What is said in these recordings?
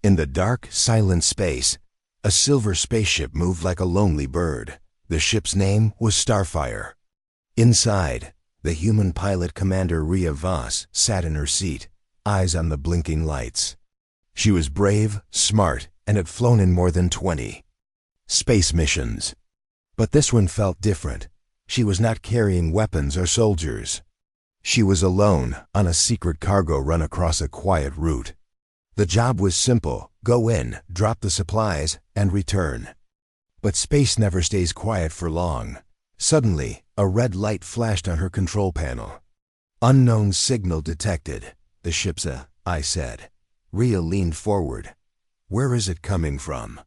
In the dark, silent space, a silver spaceship moved like a lonely bird. The ship's name was Starfire. Inside, the human pilot Commander Rhea Voss sat in her seat, eyes on the blinking lights. She was brave, smart, and had flown in more than 20 space missions. But this one felt different. She was not carrying weapons or soldiers. She was alone on a secret cargo run across a quiet route. The job was simple: go in, drop the supplies, and return. But space never stays quiet for long. Suddenly, a red light flashed on her control panel. "Unknown signal detected." "The ship's I said. Rhea leaned forward. "Where is it coming from?"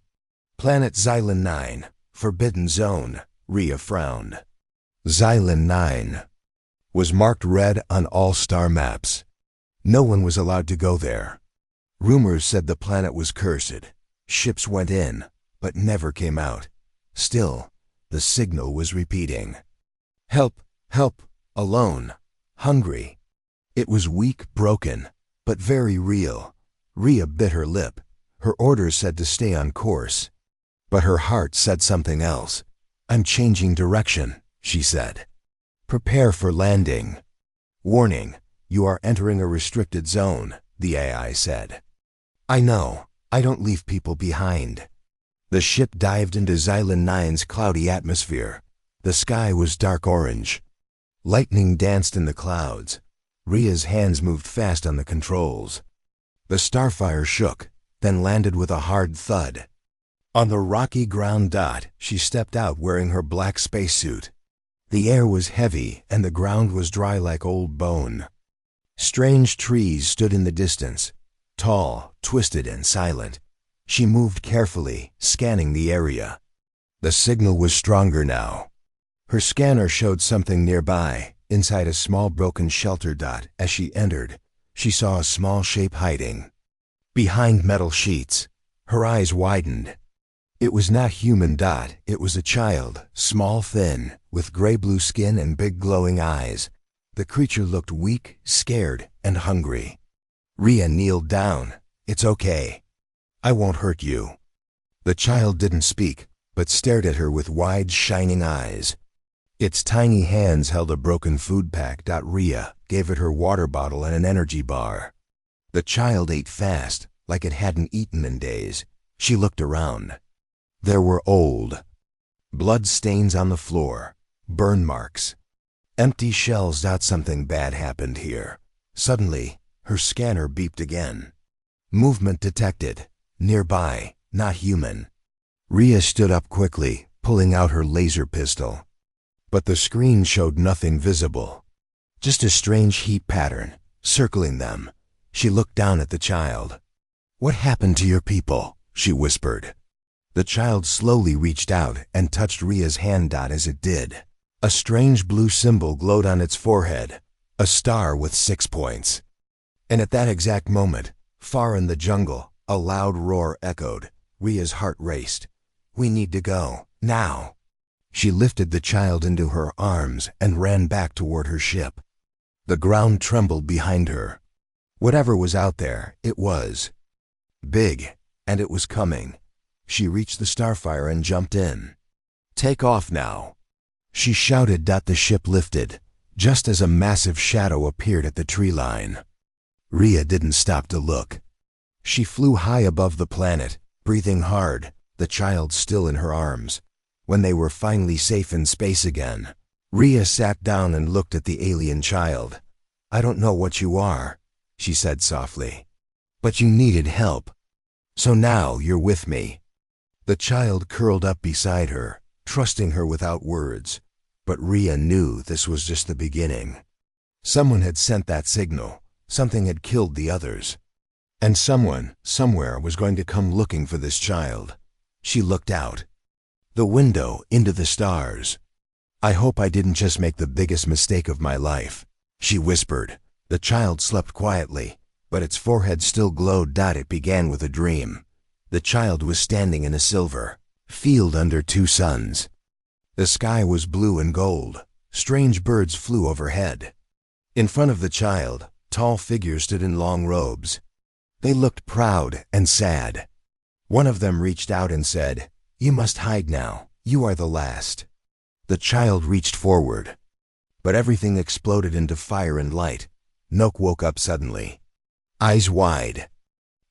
"Planet Xylon 9, Forbidden Zone." Rhea frowned. Xylon 9 was marked red on all star maps. No one was allowed to go there. Rumors said the planet was cursed. Ships went in, but never came out. Still, the signal was repeating. "Help! Help! Alone! Hungry!" It was weak, broken, but very real. Rhea bit her lip. Her orders said to stay on course. But her heart said something else. "I'm changing direction," she said. "Prepare for landing." "Warning, you are entering a restricted zone," the AI said. "I know. I don't leave people behind." The ship dived into Xylon 9's cloudy atmosphere. The sky was dark orange. Lightning danced in the clouds. Rhea's hands moved fast on the controls. The Starfire shook, then landed with a hard thud. On the rocky ground dot, she stepped out wearing her black spacesuit. The air was heavy and the ground was dry like old bone. Strange trees stood in the distance, tall, twisted, and silent. She moved carefully, scanning the area. The signal was stronger now. Her scanner showed something nearby. Inside a small broken shelter dot, as she entered, she saw a small shape hiding behind metal sheets. Her eyes widened. It was not human dot, it was a child, small, thin, with gray-blue skin and big glowing eyes. The creature looked weak, scared, and hungry. Rhea kneeled down. "It's okay. I won't hurt you." The child didn't speak, but stared at her with wide, shining eyes. Its tiny hands held a broken food pack. Rhea gave it her water bottle and an energy bar. The child ate fast, like it hadn't eaten in days. She looked around. There were old blood stains on the floor, burn marks, empty shells. Something bad happened here. Suddenly, her scanner beeped again. Movement detected. Nearby, not human. Rhea stood up quickly, pulling out her laser pistol. But the screen showed nothing visible. Just a strange heat pattern, circling them. She looked down at the child. "What happened to your people?" she whispered. The child slowly reached out and touched Rhea's hand. As it did, a strange blue symbol glowed on its forehead, a star with 6 points. And at that exact moment, far in the jungle, a loud roar echoed. Rhea's heart raced. "We need to go, now." She lifted the child into her arms and ran back toward her ship. The ground trembled behind her. Whatever was out there, it was big, and it was coming. She reached the Starfire and jumped in. "Take off now," she shouted. The ship lifted, just as a massive shadow appeared at the tree line. Rhea didn't stop to look. She flew high above the planet, breathing hard, the child still in her arms. When they were finally safe in space again, Rhea sat down and looked at the alien child. "I don't know what you are," she said softly, "but you needed help. So now you're with me." The child curled up beside her, trusting her without words. But Rhea knew this was just the beginning. Someone had sent that signal. Something had killed the others. And someone, somewhere, was going to come looking for this child. She looked out the window into the stars. "I hope I didn't just make the biggest mistake of my life," she whispered. The child slept quietly, but its forehead still glowed. It began with a dream. The child was standing in a silver field under 2 suns. The sky was blue and gold. Strange birds flew overhead. In front of the child, tall figures stood in long robes. They looked proud and sad. One of them reached out and said, "You must hide now. You are the last." The child reached forward. But everything exploded into fire and light. Noak woke up suddenly. Eyes wide.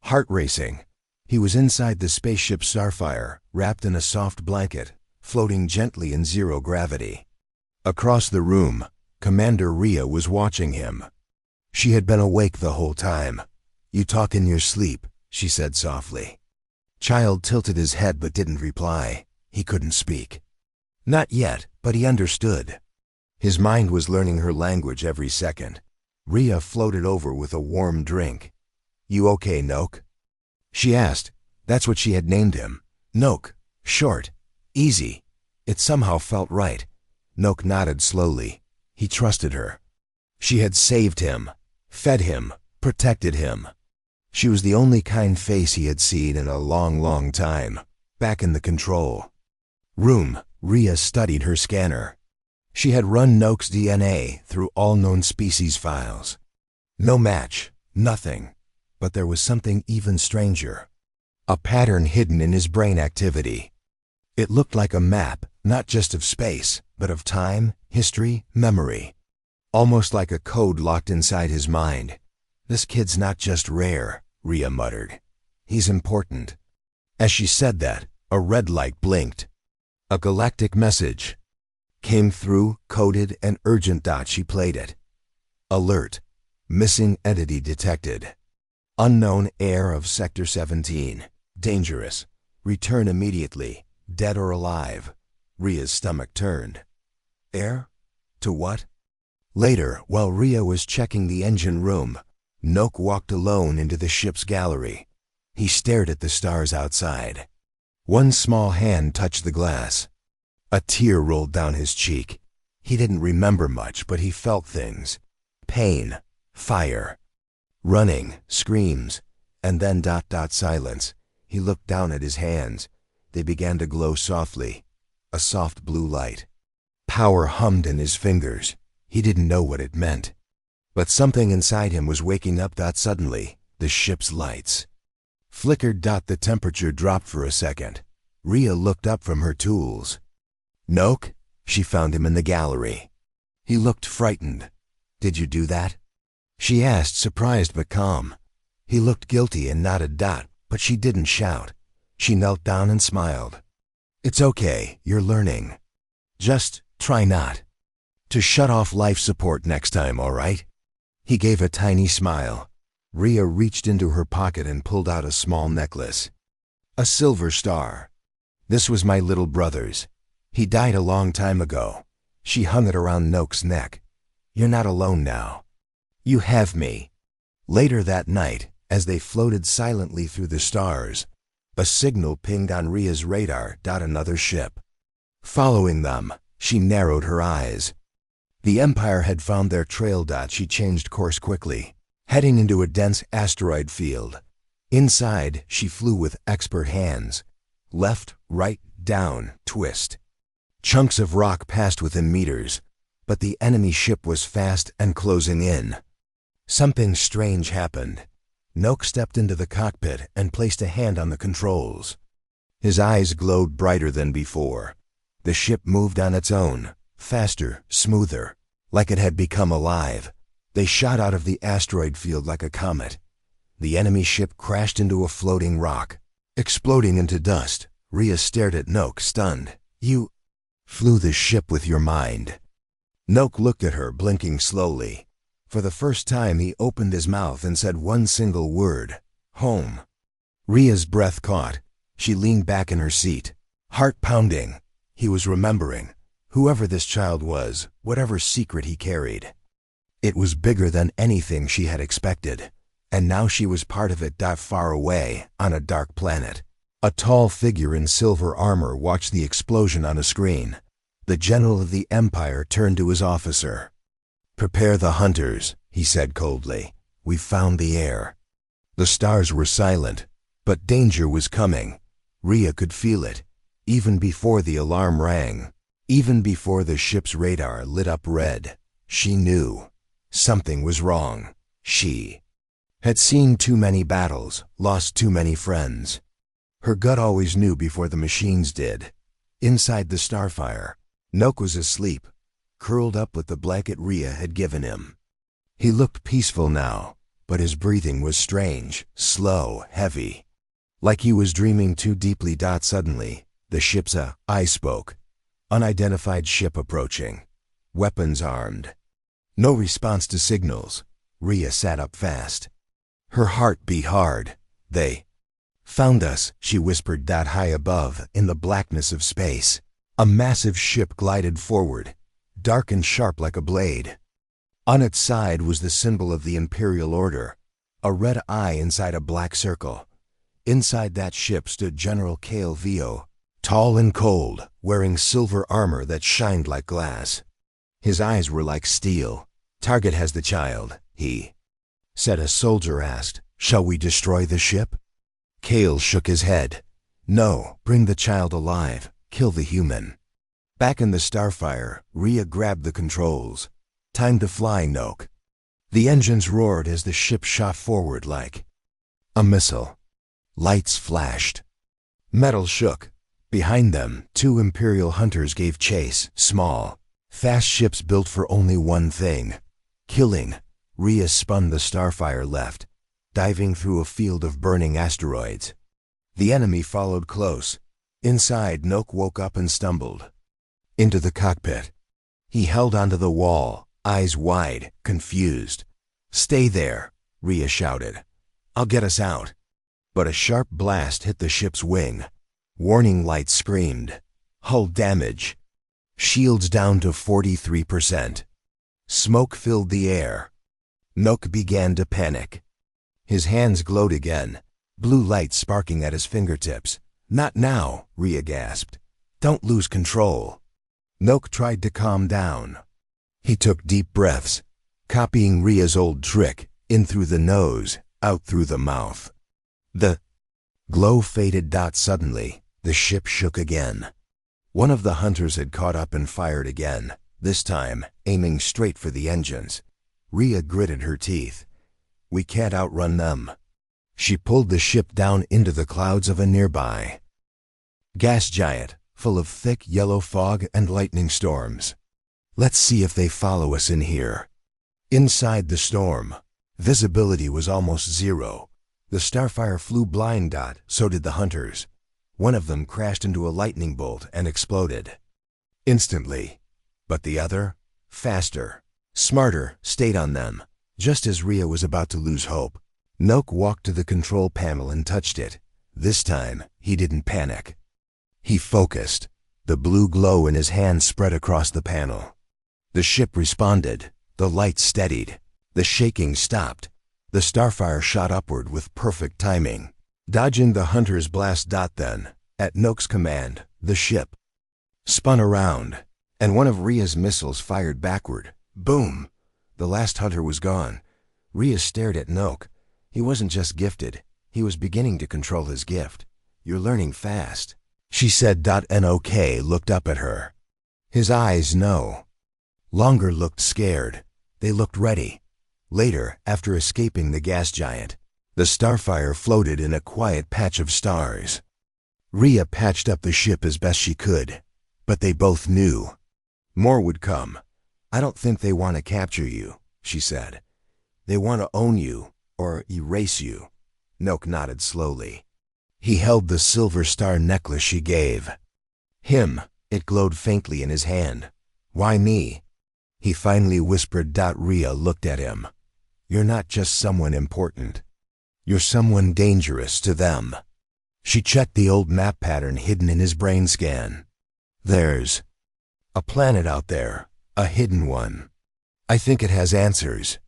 Heart racing. He was inside the spaceship Starfire, wrapped in a soft blanket, floating gently in zero gravity. Across the room, Commander Rhea was watching him. She had been awake the whole time. "You talk in your sleep," she said softly. Child tilted his head but didn't reply. He couldn't speak. Not yet, but he understood. His mind was learning her language every second. Rhea floated over with a warm drink. "You okay, Noak?" She asked. That's what she had named him. Noak. Short. Easy. It somehow felt right. Noak nodded slowly. He trusted her. She had saved him, fed him, protected him. She was the only kind face he had seen in a long, long time. Back in the control room, Rhea studied her scanner. She had run Noak's DNA through all known species files. No match, nothing. But there was something even stranger. A pattern hidden in his brain activity. It looked like a map, not just of space, but of time, history, memory. Almost like a code locked inside his mind. "This kid's not just rare," Rhea muttered. "He's important." As she said that, a red light blinked. A galactic message came through, coded and urgent. She played it. Alert. Missing entity detected. Unknown heir of Sector 17. Dangerous. Return immediately. Dead or alive. Rhea's stomach turned. Heir? To what? Later, while Rhea was checking the engine room, Noak walked alone into the ship's gallery. He stared at the stars outside. One small hand touched the glass. A tear rolled down his cheek. He didn't remember much, but he felt things. Pain. Fire. Running. Screams. And then ... silence. He looked down at his hands. They began to glow softly. A soft blue light. Power hummed in his fingers. He didn't know what it meant. But something inside him was waking up. Suddenly, the ship's lights flickered. The temperature dropped for a second. Rhea looked up from her tools. "Noak?" She found him in the gallery. He looked frightened. "Did you do that?" she asked, surprised but calm. He looked guilty and nodded. But she didn't shout. She knelt down and smiled. "It's okay, you're learning. Just try not to shut off life support next time, all right?" He gave a tiny smile. Rhea reached into her pocket and pulled out a small necklace. A silver star. "This was my little brother's. He died a long time ago." She hung it around Noak's neck. "You're not alone now. You have me." Later that night, as they floated silently through the stars, a signal pinged on Rhea's radar. Another ship. Following them, she narrowed her eyes. The Empire had found their trail. She changed course quickly, heading into a dense asteroid field. Inside, she flew with expert hands. Left, right, down, twist. Chunks of rock passed within meters, but the enemy ship was fast and closing in. Something strange happened. Noak stepped into the cockpit and placed a hand on the controls. His eyes glowed brighter than before. The ship moved on its own, faster, smoother, like it had become alive. They shot out of the asteroid field like a comet. The enemy ship crashed into a floating rock, exploding into dust. Rhea stared at Noak, stunned. "You flew the ship with your mind." Noak looked at her, blinking slowly. For the first time, he opened his mouth and said one single word: "Home." Rhea's breath caught. She leaned back in her seat, heart pounding. He was remembering. Whoever this child was, whatever secret he carried. It was bigger than anything she had expected. And now she was part of it. Far away, on a dark planet. A tall figure in silver armor watched the explosion on a screen. The general of the Empire turned to his officer. "Prepare the hunters," he said coldly. "We've found the heir." The stars were silent, but danger was coming. Rhea could feel it, even before the alarm rang, even before the ship's radar lit up red. She knew something was wrong. She Had seen too many battles, lost too many friends. Her gut always knew before the machines did. Inside the Starfire, Noke was asleep, curled up with the blanket Rhea had given him. He looked peaceful now, but his breathing was strange, slow, heavy. Like he was dreaming too deeply. Suddenly, the ship's eye spoke. Unidentified ship approaching. Weapons armed. No response to signals. Rhea sat up fast. Her heart beat hard. They found us, she whispered. High above, in the blackness of space, a massive ship glided forward, dark and sharp like a blade. On its side was the symbol of the Imperial Order, a red eye inside a black circle. Inside that ship stood General Kale Vio, tall and cold, wearing silver armor that shined like glass. His eyes were like steel. "Target has the child," he said. A soldier asked, "Shall we destroy the ship?" Kale shook his head. "No, bring the child alive. Kill the human." Back in the Starfire, Rhea grabbed the controls. "Time to fly, Noke." The engines roared as the ship shot forward like a missile. Lights flashed. Metal shook. Behind them, 2 Imperial hunters gave chase, small, fast ships built for only one thing: killing. Rhea spun the Starfire left, diving through a field of burning asteroids. The enemy followed close. Inside, Noke woke up and stumbled into the cockpit. He held onto the wall, eyes wide, confused. "Stay there," Rhea shouted. "I'll get us out." But a sharp blast hit the ship's wing. Warning lights screamed. Hull damage. Shields down to 43%. Smoke filled the air. Noke began to panic. His hands glowed again, blue light sparking at his fingertips. "Not now," Rhea gasped. "Don't lose control." Noke tried to calm down. He took deep breaths, copying Rhea's old trick: in through the nose, out through the mouth. The glow faded. Suddenly, the ship shook again. One of the hunters had caught up and fired again, this time aiming straight for the engines. Rhea gritted her teeth. "We can't outrun them." She pulled the ship down into the clouds of a nearby gas giant, full of thick yellow fog and lightning storms. "Let's see if they follow us in here." Inside the storm, visibility was almost zero. The Starfire flew blind. So did the hunters. One of them crashed into a lightning bolt and exploded instantly. But the other, faster, smarter, stayed on them. Just as Rhea was about to lose hope, Noke walked to the control panel and touched it. This time, he didn't panic. He focused. The blue glow in his hand spread across the panel. The ship responded. The lights steadied. The shaking stopped. The Starfire shot upward with perfect timing, dodging the hunter's blast. Then, at Noke's command, the ship spun around, and one of Rhea's missiles fired backward. Boom! The last hunter was gone. Rhea stared at Noke. He wasn't just gifted, he was beginning to control his gift. "You're learning fast," she said. Noke looked up at her. His eyes, no longer looked scared. They looked ready. Later, after escaping the gas giant, the Starfire floated in a quiet patch of stars. Rhea patched up the ship as best she could, but they both knew more would come. "I don't think they want to capture you," she said. "They want to own you, or erase you." Noke nodded slowly. He held the silver star necklace she gave him. It glowed faintly in his hand. "Why me?" he finally whispered. Rhea looked at him. "You're not just someone important. You're someone dangerous to them." She checked the old map pattern hidden in his brain scan. "There's a planet out there, a hidden one. I think it has answers."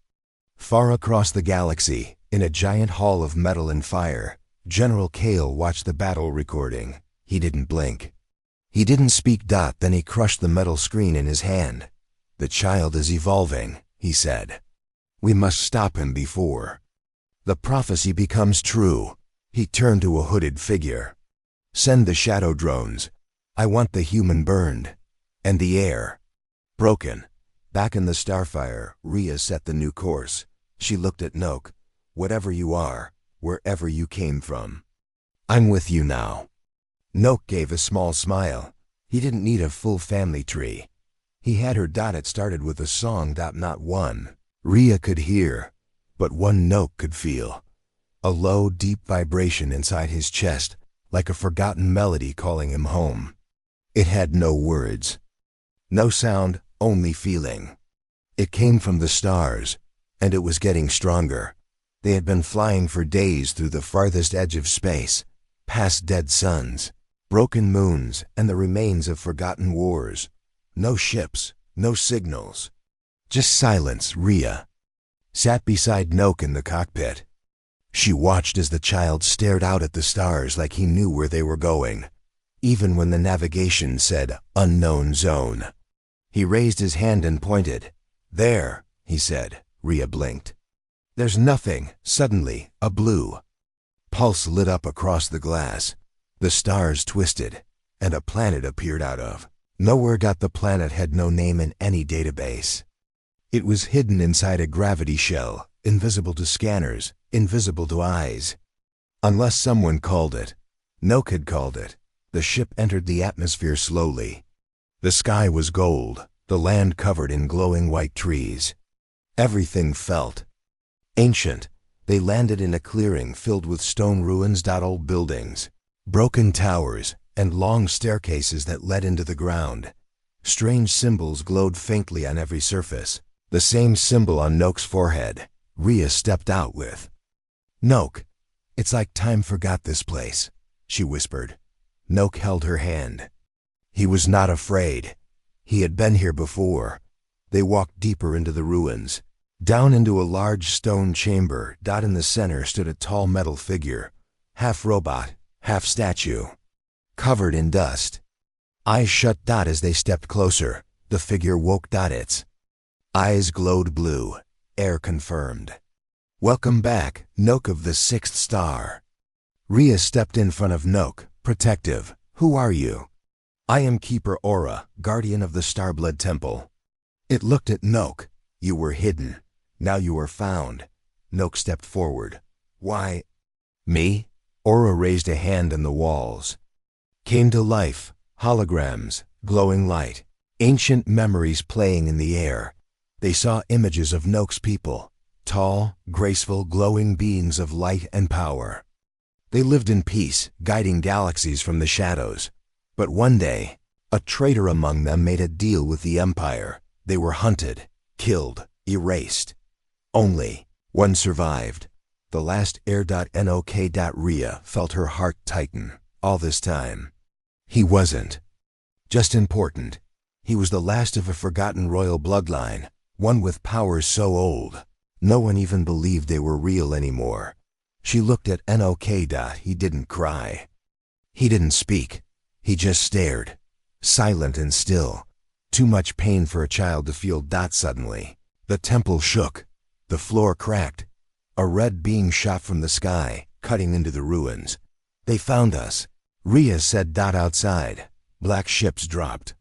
Far across the galaxy, in a giant hall of metal and fire, General Kale watched the battle recording. He didn't blink. He didn't speak. Then he crushed the metal screen in his hand. "The child is evolving," he said. "We must stop him before the prophecy becomes true." He turned to a hooded figure. "Send the shadow drones. I want the human burned. And the air broken." Back in the Starfire, Rhea set the new course. She looked at Noke. whatever you are, wherever you came from. I'm with you now. Noak gave a small smile. He didn't need a full family tree. He had her. It started with a song that not one Rhea could hear, but one Noak could feel. A low, deep vibration inside his chest, like a forgotten melody calling him home. It had no words, no sound, only feeling. It came from the stars, and it was getting stronger. They had been flying for days through the farthest edge of space, past dead suns, broken moons, and the remains of forgotten wars. No ships, no signals. Just silence. Rhea sat beside Noak in the cockpit. She watched as the child stared out at the stars like he knew where they were going, even when the navigation said unknown zone. He raised his hand and pointed. There, he said. Rhea blinked. There's nothing. Suddenly, a blue pulse lit up across the glass. The stars twisted, and a planet appeared out of nowhere. The planet had no name in any database. It was hidden inside a gravity shell, invisible to scanners, invisible to eyes. Unless someone called it. Noak had called it. The ship entered the atmosphere slowly. The sky was gold, the land covered in glowing white trees. Everything felt ancient. They landed in a clearing filled with stone ruins. Old buildings, broken towers, and long staircases that led into the ground. Strange symbols glowed faintly on every surface. The same symbol on Noak's forehead. Rhea stepped out with. Noak, it's like time forgot this place, she whispered. Noak held her hand. He was not afraid. He had been here before. They walked deeper into the ruins, down into a large stone chamber. In the center stood a tall metal figure, half robot, half statue, covered in dust. Eyes shut. As they stepped closer, the figure woke. Its eyes glowed blue. Air confirmed. Welcome back, Noak of the Sixth Star. Rhea stepped in front of Noak, protective. Who are you? I am Keeper Aura, guardian of the Starblood Temple. It looked at Noak. You were hidden. Now you are found. Noak stepped forward. Why? Me? Aura raised a hand on the walls. Came to life. Holograms, glowing light, ancient memories playing in the air. They saw images of Noak's people, tall, graceful, glowing beings of light and power. They lived in peace, guiding galaxies from the shadows. But one day, a traitor among them made a deal with the Empire. They were hunted, killed, erased. Only one survived. The last heir. Nok. Rhea felt her heart tighten. All this time, he wasn't just important. He was the last of a forgotten royal bloodline, one with powers so old, no one even believed they were real anymore. She looked at Nok. He didn't cry. He didn't speak. He just stared, silent and still. Too much pain for a child to feel. Suddenly, the temple shook. The floor cracked. A red beam shot from the sky, cutting into the ruins. They found us, Rhea said. Outside, black ships dropped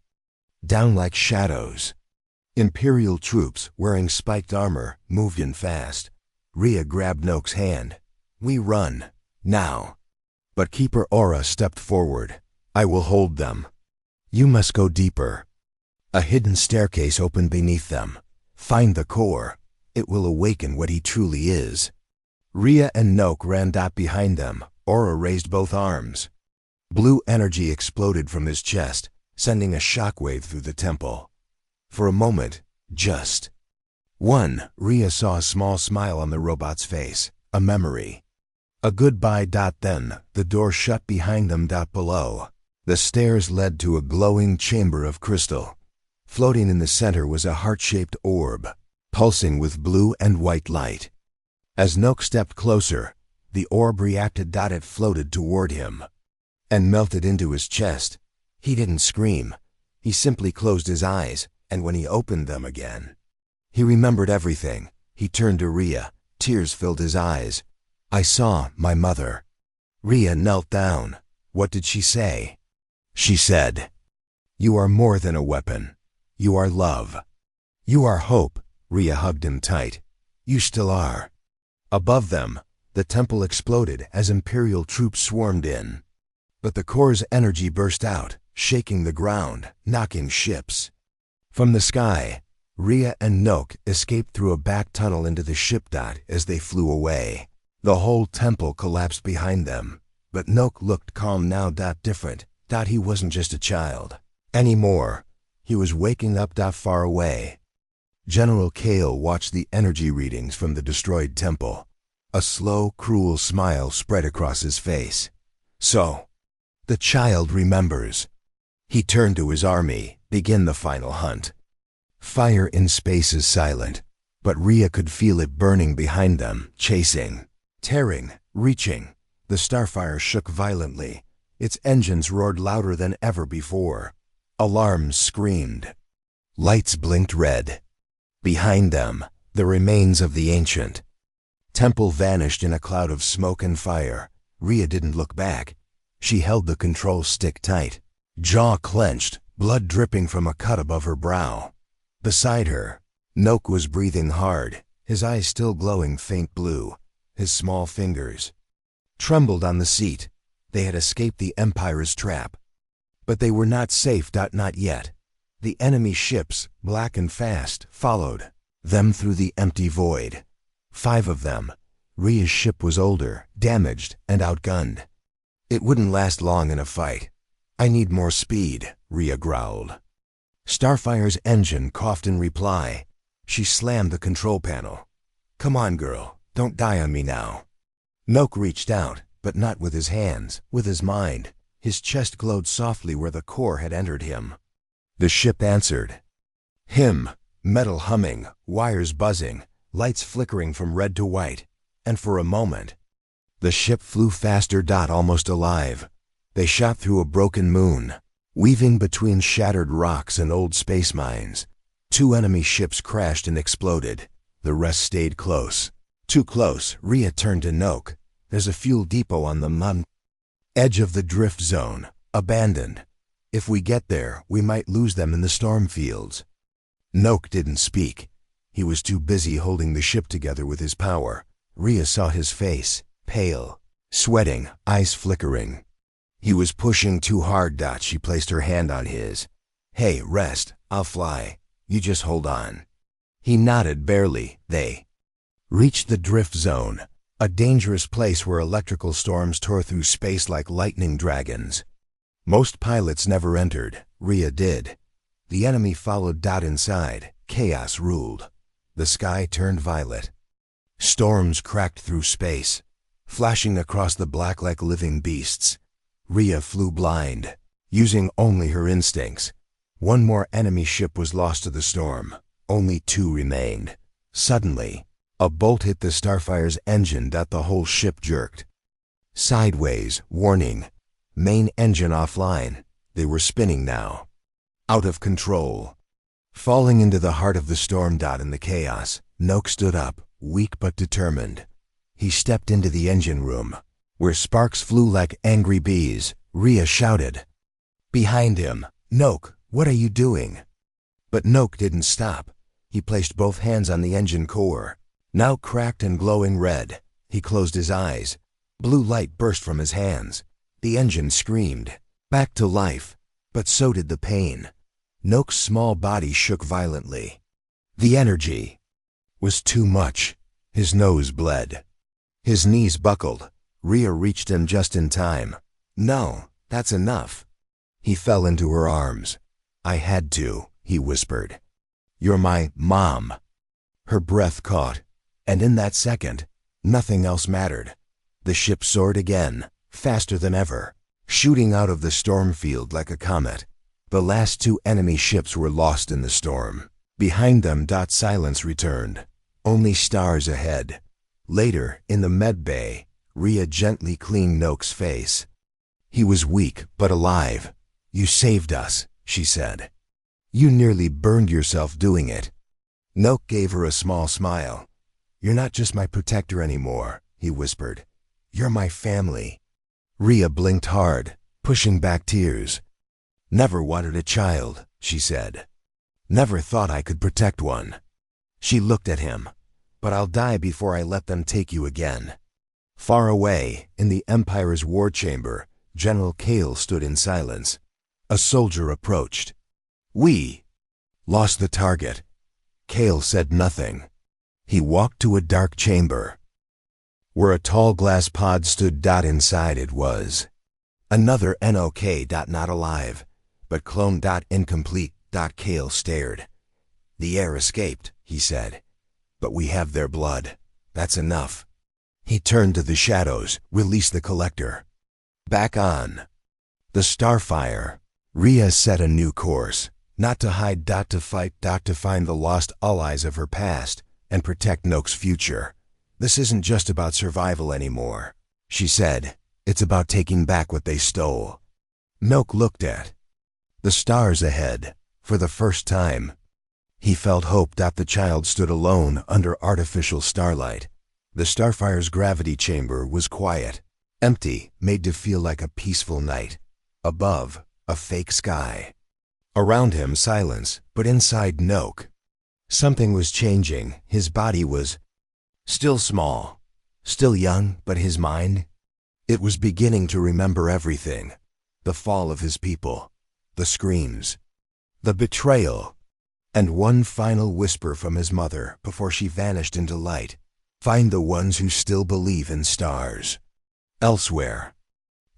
down like shadows. Imperial troops, wearing spiked armor, moved in fast. Rhea grabbed Noak's hand. We run, now. But Keeper Aura stepped forward. I will hold them. You must go deeper. A hidden staircase opened beneath them. Find the core. It will awaken what he truly is. Rhea and Noak ran. Behind them, Aura raised both arms. Blue energy exploded from his chest, sending a shockwave through the temple. For a moment, just one, Rhea saw a small smile on the robot's face, a memory. A goodbye. Then, the door shut behind them. Below, the stairs led to a glowing chamber of crystal. Floating in the center was a heart-shaped orb, pulsing with blue and white light. As Noak stepped closer, the orb reacted. It floated toward him and melted into his chest. He didn't scream. He simply closed his eyes, and when he opened them again, he remembered everything. He turned to Rhea. Tears filled his eyes. I saw my mother. Rhea knelt down. What did she say? She said, You are more than a weapon. You are love. You are hope. Rhea hugged him tight. You still are. Above them, the temple exploded as Imperial troops swarmed in. But the core's energy burst out, shaking the ground, knocking ships. From the sky, Rhea and Noke escaped through a back tunnel into the ship. As they flew away, the whole temple collapsed behind them. But Noke looked calm now. Different. He wasn't just a child anymore. He was waking up. Far away. General Kale watched the energy readings from the destroyed temple. A slow, cruel smile spread across his face. So, the child remembers. He turned to his army. Begin the final hunt. Fire in space is silent, but Rhea could feel it burning behind them, chasing, tearing, reaching. The Starfire shook violently. Its engines roared louder than ever before. Alarms screamed. Lights blinked red. Behind them, the remains of the ancient temple vanished in a cloud of smoke and fire. Rhea didn't look back. She held the control stick tight, jaw clenched, blood dripping from a cut above her brow. Beside her, Noke was breathing hard, his eyes still glowing faint blue. His small fingers trembled on the seat. They had escaped the Empire's trap. But they were not safe. Not yet. The enemy ships, black and fast, followed them through the empty void. 5 of them. Rhea's ship was older, damaged, and outgunned. It wouldn't last long in a fight. I need more speed, Rhea growled. Starfire's engine coughed in reply. She slammed the control panel. Come on, girl, don't die on me now. Noke reached out, but not with his hands, with his mind. His chest glowed softly where the core had entered him. The ship answered. Him, metal humming, wires buzzing, lights flickering from red to white. And for a moment, the ship flew faster. Almost alive. They shot through a broken moon, weaving between shattered rocks and old space mines. 2 enemy ships crashed and exploded. The rest stayed close. Too close. Rhea turned to Noke. There's a fuel depot on the edge of the drift zone, abandoned. If we get there, we might lose them in the storm fields. Noke didn't speak. He was too busy holding the ship together with his power. Rhea saw his face, pale, sweating, eyes flickering. He was pushing too hard. She placed her hand on his. Hey, rest. I'll fly. You just hold on. He nodded barely. They reached the drift zone, a dangerous place where electrical storms tore through space like lightning dragons. Most pilots never entered. Rhea did. The enemy followed. Inside, chaos ruled. The sky turned violet. Storms cracked through space, flashing across the black like living beasts. Rhea flew blind, using only her instincts. 1 more enemy ship was lost to the storm. Only 2 remained. Suddenly, a bolt hit the Starfire's engine. The whole ship jerked sideways, warning. Main engine offline. They were spinning now. Out of control. Falling into the heart of the storm. In the chaos, Noke stood up, weak but determined. He stepped into the engine room, where sparks flew like angry bees. Rhea shouted. Behind him, Noke, what are you doing? But Noke didn't stop. He placed both hands on the engine core, now cracked and glowing red. He closed his eyes. Blue light burst from his hands. The engine screamed, back to life, but so did the pain. Noke's small body shook violently. The energy was too much. His nose bled. His knees buckled. Rhea reached him just in time. No, that's enough. He fell into her arms. I had to, he whispered. You're my mom. Her breath caught, and in that second, nothing else mattered. The ship soared again, faster than ever, shooting out of the storm field like a comet. The last 2 enemy ships were lost in the storm. Behind them, silence returned. Only stars ahead. Later, in the med bay, Rhea gently cleaned Noke's face. He was weak, but alive. You saved us, she said. You nearly burned yourself doing it. Noke gave her a small smile. You're not just my protector anymore, he whispered. You're my family. Rhea blinked hard, pushing back tears. Never wanted a child, she said. Never thought I could protect one. She looked at him. but I'll die before I let them take you again. Far away, in the Empire's war chamber, General Kale stood in silence. A soldier approached. "We lost the target." Kale said nothing. He walked to a dark chamber, where a tall glass pod stood. Inside it was another NOK. Not alive, but clone. Incomplete. Kale stared. "The air escaped," he said. "But we have their blood. That's enough." He turned to the shadows, released the collector. Back on the Starfire, Rhea set a new course. Not to hide. To fight. To find the lost allies of her past and protect Noke's future. "This isn't just about survival anymore," she said. "It's about taking back what they stole." Noke looked at the stars ahead. For the first time, he felt hope. The child stood alone under artificial starlight. The Starfire's gravity chamber was quiet, empty, made to feel like a peaceful night. Above, a fake sky. Around him, silence, but inside Noke, something was changing. His body was still small, still young, but his mind, it was beginning to remember everything. The fall of his people, the screams, the betrayal, and one final whisper from his mother before she vanished into light. "Find the ones who still believe in stars." Elsewhere,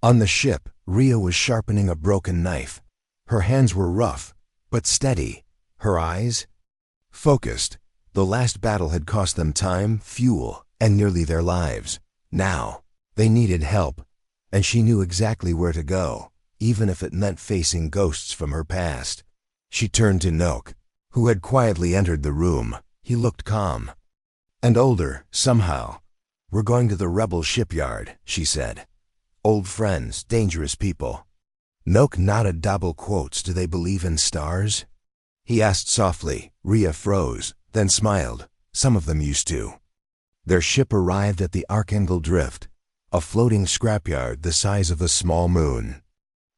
on the ship, Rhea was sharpening a broken knife. Her hands were rough, but steady. Her eyes focused. The last battle had cost them time, fuel, and nearly their lives. Now, they needed help, and she knew exactly where to go, even if it meant facing ghosts from her past. She turned to Noke, who had quietly entered the room. He looked calm and older, somehow. "We're going to the rebel shipyard," she said. "Old friends, dangerous people." Noke nodded. Double quotes. "Do they believe in stars?" he asked softly. Rhea froze, then smiled. "Some of them used to." Their ship arrived at the Archangel Drift, a floating scrapyard the size of a small moon.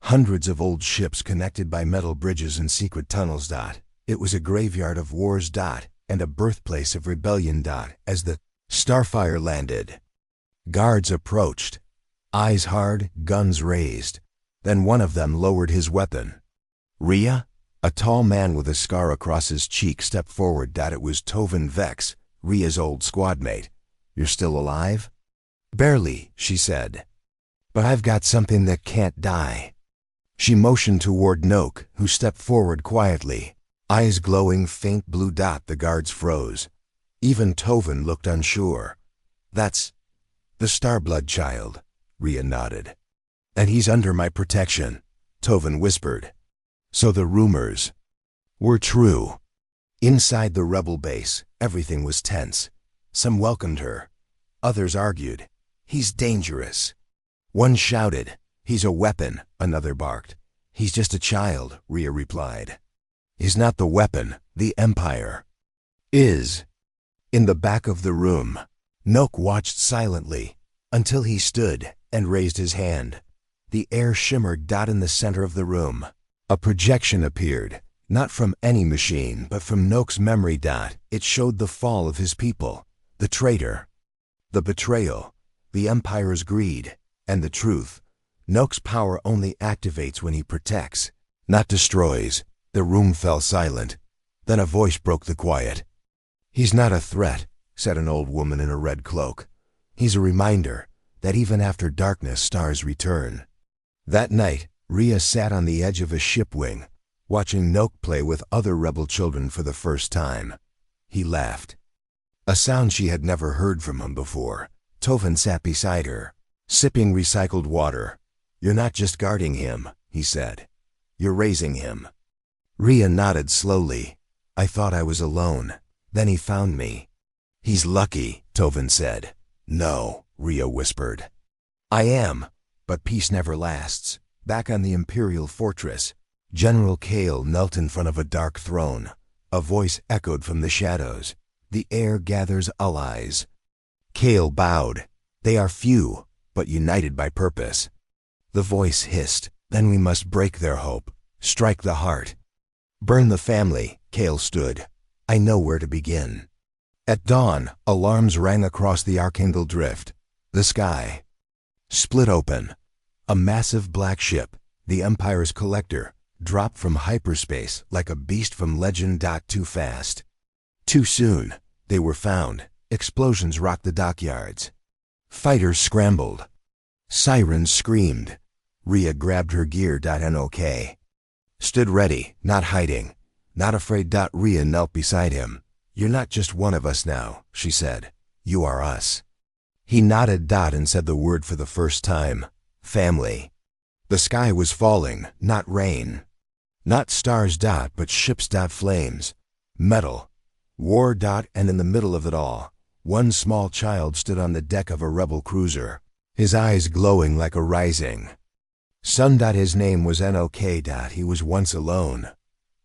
Hundreds of old ships connected by metal bridges and secret tunnels. It was a graveyard of wars. And a birthplace of rebellion. As the Starfire landed, guards approached, eyes hard, guns raised. Then one of them lowered his weapon. "Rhea?" A tall man with a scar across his cheek stepped forward. It was Tovan Vex, Rhea's old squadmate. "You're still alive?" "Barely," she said. "But I've got something that can't die." She motioned toward Noke, who stepped forward quietly. Eyes glowing faint blue. The guards froze. Even Tovan looked unsure. "That's the Starblood child," Rhea nodded. "And he's under my protection," Tovan whispered. So the rumors were true. Inside the rebel base, everything was tense. Some welcomed her. Others argued, "He's dangerous." One shouted, "He's a weapon," another barked. "He's just a child," Rhea replied. "He's not the weapon, the Empire is." In the back of the room, Noke watched silently until he stood and raised his hand. The air shimmered. In the center of the room, a projection appeared, not from any machine, but from Noke's memory. It showed the fall of his people, the traitor, the betrayal, the Empire's greed, and the truth. Noke's power only activates when he protects, not destroys. The room fell silent. Then a voice broke the quiet. "He's not a threat," said an old woman in a red cloak. "He's a reminder that even after darkness, stars return." That night, Rhea sat on the edge of a ship wing, watching Noke play with other rebel children for the first time. He laughed, a sound she had never heard from him before. Tovan sat beside her, sipping recycled water. "You're not just guarding him," he said. "You're raising him." Rhea nodded slowly. "I thought I was alone. Then he found me." "He's lucky," Tovan said. "No," Rhea whispered. "I am, but peace never lasts." Back on the Imperial fortress, General Kale knelt in front of a dark throne. A voice echoed from the shadows. "The air gathers allies." Kale bowed. "They are few, but united by purpose." The voice hissed. "Then we must break their hope, strike the heart. Burn the family." Kale stood. "I know where to begin." At dawn, alarms rang across the Archangel Drift. The sky split open. A massive black ship, the Empire's collector, dropped from hyperspace like a beast from legend. Too fast. Too soon. They were found. Explosions rocked the dockyards. Fighters scrambled. Sirens screamed. Rhea grabbed her gear. Nok stood ready, not hiding, not afraid. Rhea knelt beside him. "You're not just one of us now," she said. "You are us." He nodded. And said the word for the first time. Family. The sky was falling, not rain. Not stars. But ships. Flames. Metal. War. And in the middle of it all, one small child stood on the deck of a rebel cruiser, his eyes glowing like a rising sun. His name was Nok. He was once alone,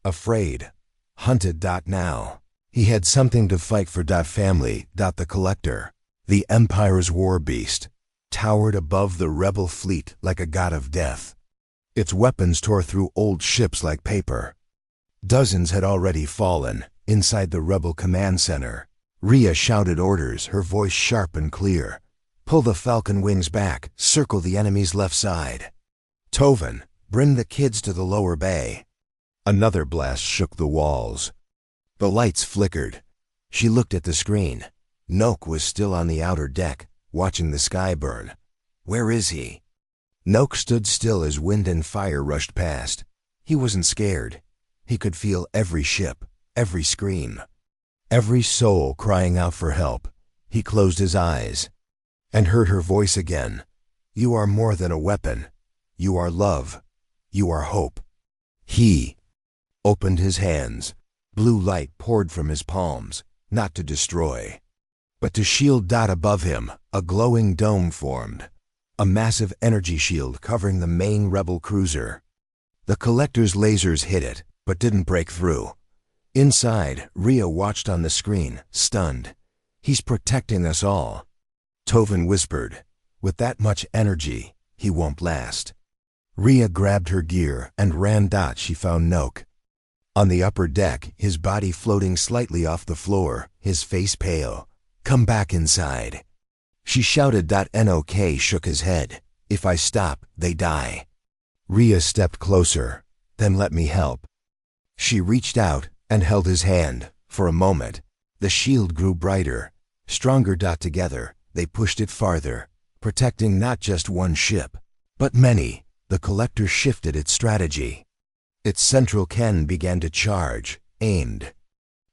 afraid, hunted. Now he had something to fight for. Family. The collector, the Empire's war beast, towered above the rebel fleet like a god of death. Its weapons tore through old ships like paper. Dozens had already fallen inside the rebel command center. Rhea shouted orders, her voice sharp and clear. "Pull the Falcon wings back, circle the enemy's left side. Tovan, bring the kids to the lower bay." Another blast shook the walls. The lights flickered. She looked at the screen. Nok was still on the outer deck, watching the sky burn. "Where is he?" Nok stood still as wind and fire rushed past. He wasn't scared. He could feel every ship, every scream, every soul crying out for help. He closed his eyes and heard her voice again. "You are more than a weapon. You are love. You are hope." He opened his hands. Blue light poured from his palms, not to destroy, but to shield. Above him, a glowing dome formed, a massive energy shield covering the main rebel cruiser. The collector's lasers hit it, but didn't break through. Inside, Rhea watched on the screen, stunned. "He's protecting us all," Tovan whispered. "With that much energy, he won't last." Rhea grabbed her gear and ran. She found Nok on the upper deck, his body floating slightly off the floor, his face pale. "Come back inside," she shouted. Nok shook his head. "If I stop, they die." Rhea stepped closer. "Then let me help." She reached out and held his hand. For a moment, the shield grew brighter, stronger. Together, they pushed it farther, protecting not just one ship, but many. The collector shifted its strategy. Its central cannon began to charge, aimed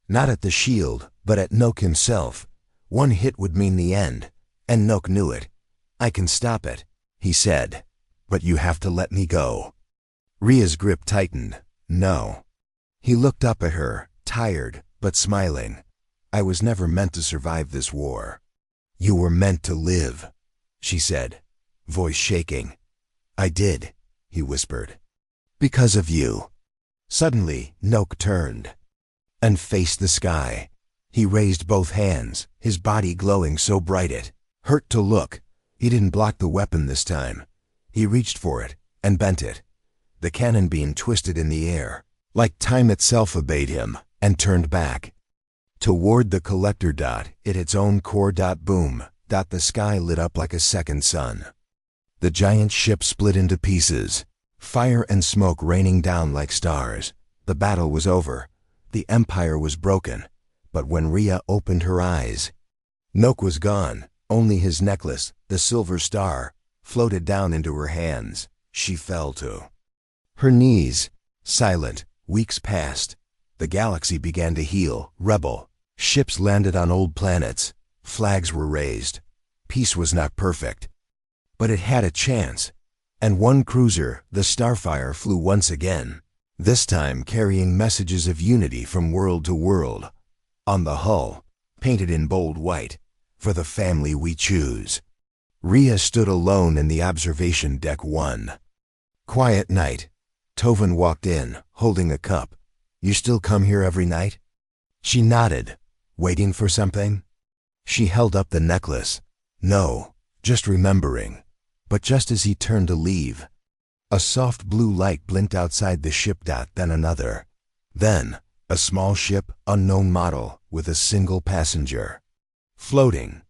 not at the shield, but at Nok himself. One hit would mean the end, and Nok knew it. "I can stop it," he said, "but you have to let me go." Rhea's grip tightened. "No." He looked up at her, tired but smiling. "I was never meant to survive this war." "You were meant to live," she said, voice shaking. "I did," he whispered. "Because of you." Suddenly, Nok turned and faced the sky. He raised both hands, his body glowing so bright it hurt to look. He didn't block the weapon this time. He reached for it and bent it. The cannon beam twisted in the air, like time itself obeyed him, and turned back toward the collector. It its own core. Boom. The sky lit up like a second sun. The giant ship split into pieces, fire and smoke raining down like stars. The battle was over. The Empire was broken. But when Rhea opened her eyes, Nok was gone. Only his necklace, the silver star, floated down into her hands. She fell to her knees, silent. Weeks passed. The galaxy began to heal. Rebel ships landed on old planets. Flags were raised. Peace was not perfect, but it had a chance. And one cruiser, the Starfire, flew once again, this time carrying messages of unity from world to world. On the hull, painted in bold white, "For the family we choose." Rhea stood alone in the observation deck 1. Quiet night. Tovan walked in, holding a cup. "You still come here every night?" She nodded. "Waiting for something?" She held up the necklace. "No, just remembering." But just as he turned to leave, a soft blue light blinked outside the ship. Then another. Then A small ship, unknown model, with a single passenger. Floating.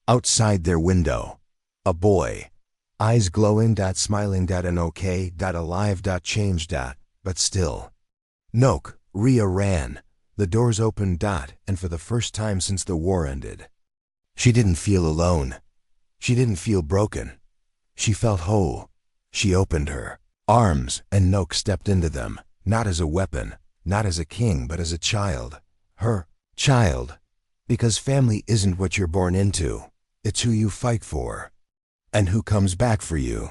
Outside their window, a boy. Eyes glowing, smiling, and okay, alive, changed, but still. Noke, Rhea ran. The doors opened, and for the first time since the war ended. She didn't feel alone. She didn't feel broken. She felt whole. She opened her arms, and Noke stepped into them, not as a weapon, not as a king, but as a child. Her child. Because family isn't what you're born into. It's who you fight for. And who comes back for you.